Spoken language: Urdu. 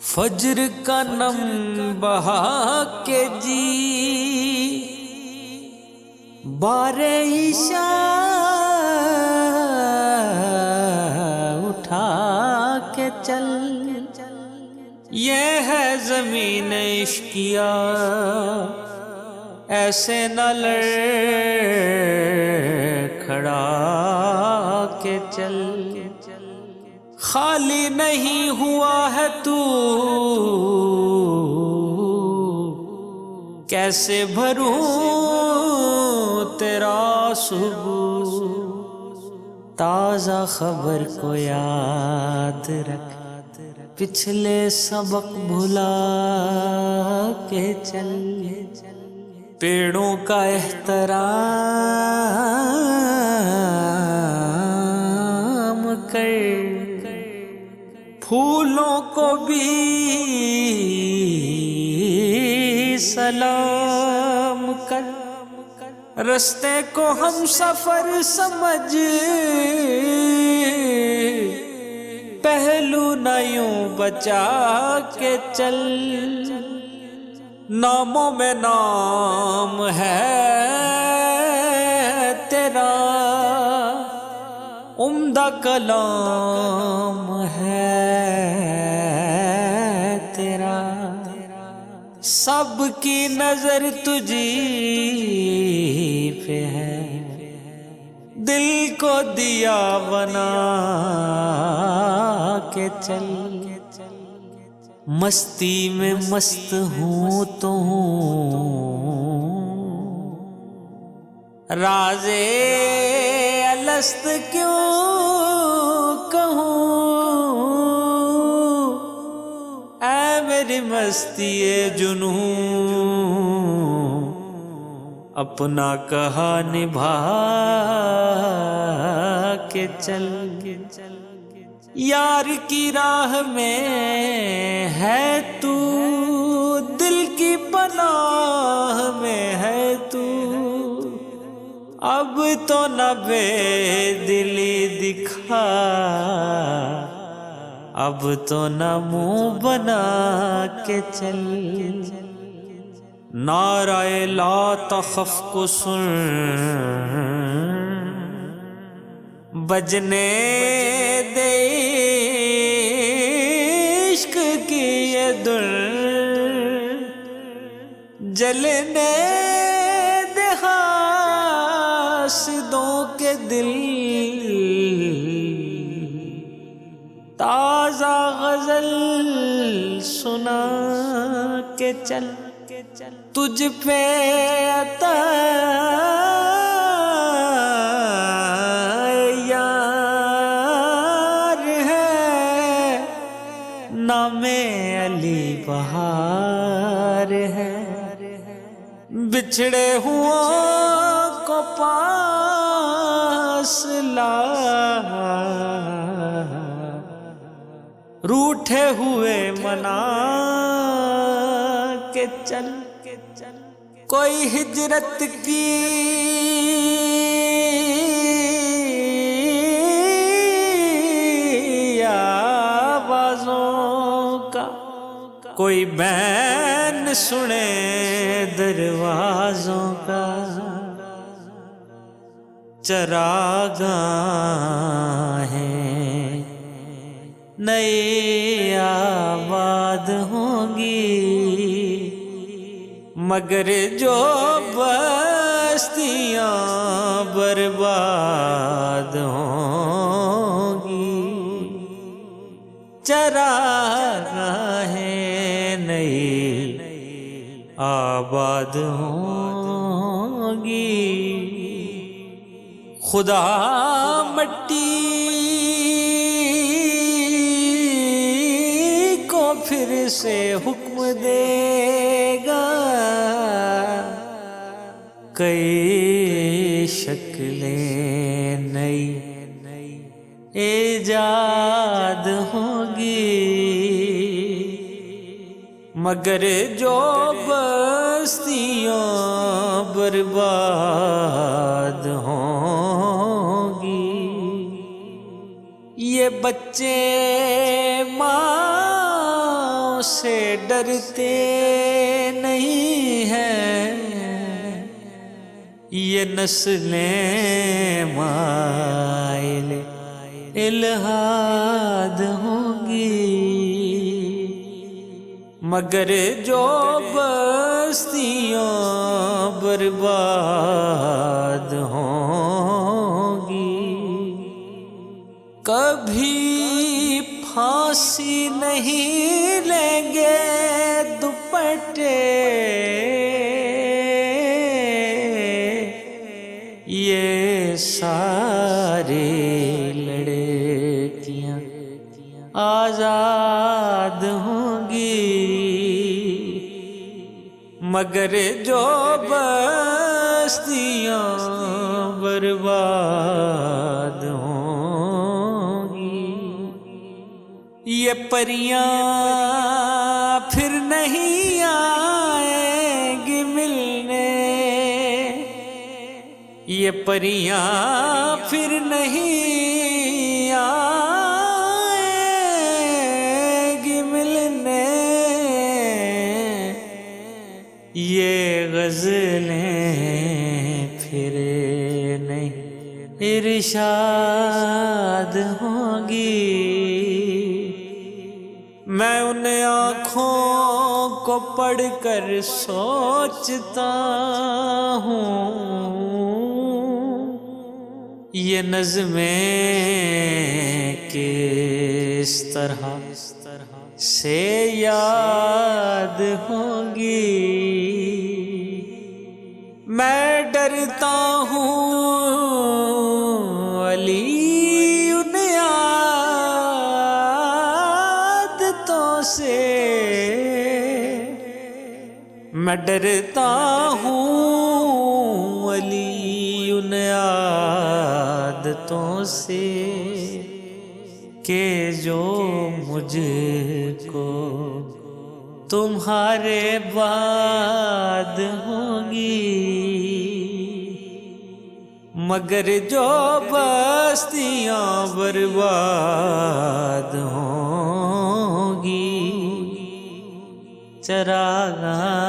فجر کا نم بہا کے جی بارے عشاء اٹھا کے چل، یہ ہے زمین عشقیہ ایسے نہ لڑکھڑا کے چل، خالی نہیں ہوا ہے تو کیسے بھروں تیرا ثبوت، تازہ خبر کو یاد رکھ، پچھلے سبق بھلا کے چل، پیڑوں کا احترام کر، پھولوں کو بھی سلام کر، رستے کو ہم سفر سمجھ، پہلو نہ یوں بچا کے چل، ناموں میں نام ہے تیرا، عمدہ کلام ہے تیرا، سب کی نظر تجھی پہ ہے، دل کو دیا بنا کے چل، مستی میں مست ہوں تو ہوں، راز الست کیوں کہوں، اے میری مستی جنوں، اپنا کہا نبھا کے چل، یار کی راہ میں ہے تو، دل کی پناہ میں ہے تو، اب تو نہ بے دلی دکھا، اب تو نہ منہ بنا کے چل، نعرہ لا تخف کو سن، بجنے دے عشق کی یہ دل، جلنے دے حاسدوں کے دل، تازہ غزل سنا کے چل، تجھ پہ عطا یار ہے، نام علی بہار ہے، بچھڑے ہوں کو پاس لا، روٹھے ہوئے منا کے چل، کوئی ہجرت کی آوازوں کا، کوئی بین سنے دروازوں کا، چراگاہیں نئی آباد ہوں گی، مگر جو بستیاں برباد ہوں گی، چراگاہیں نئی آباد ہوں گی، خدا مٹی کو پھر سے حکم دے گا، کئی شکلیں نئی ایجاد ہوگی، مگر جو بستیاں برباد ہوں گی، یہ بچے ماں سے ڈرتے نہیں ہیں، یہ نسلیں مائل الہاد ہوں گی، مگر جو بستیاں برباد ہوں گی، کبھی پھانسی نہیں لیں گے دوپٹے یہ ساری لڑکیاں آزاد ہوں گی، مگر جو بستیاں برباد ہوں گی، یہ پریاں پھر نہیں آئیں گی ملنے، یہ پریاں پھر نہیں آئیں گی ملنے، یہ غزلیں پھر نہیں ارشاد ہوں گی، میں ان آنکھوں کو پڑھ کر سوچتا ہوں، یہ نظمیں کس طرح سے یاد ہوں گی، میں ڈرتا ہوں علی ان عادتوں سے، میں ڈرتا ہوں علی ان عادتوں سے کہ جو مجھ کو تمہارے بعد ہوں گی، مگر جو بستیاں برباد ہوں گی، چراغاں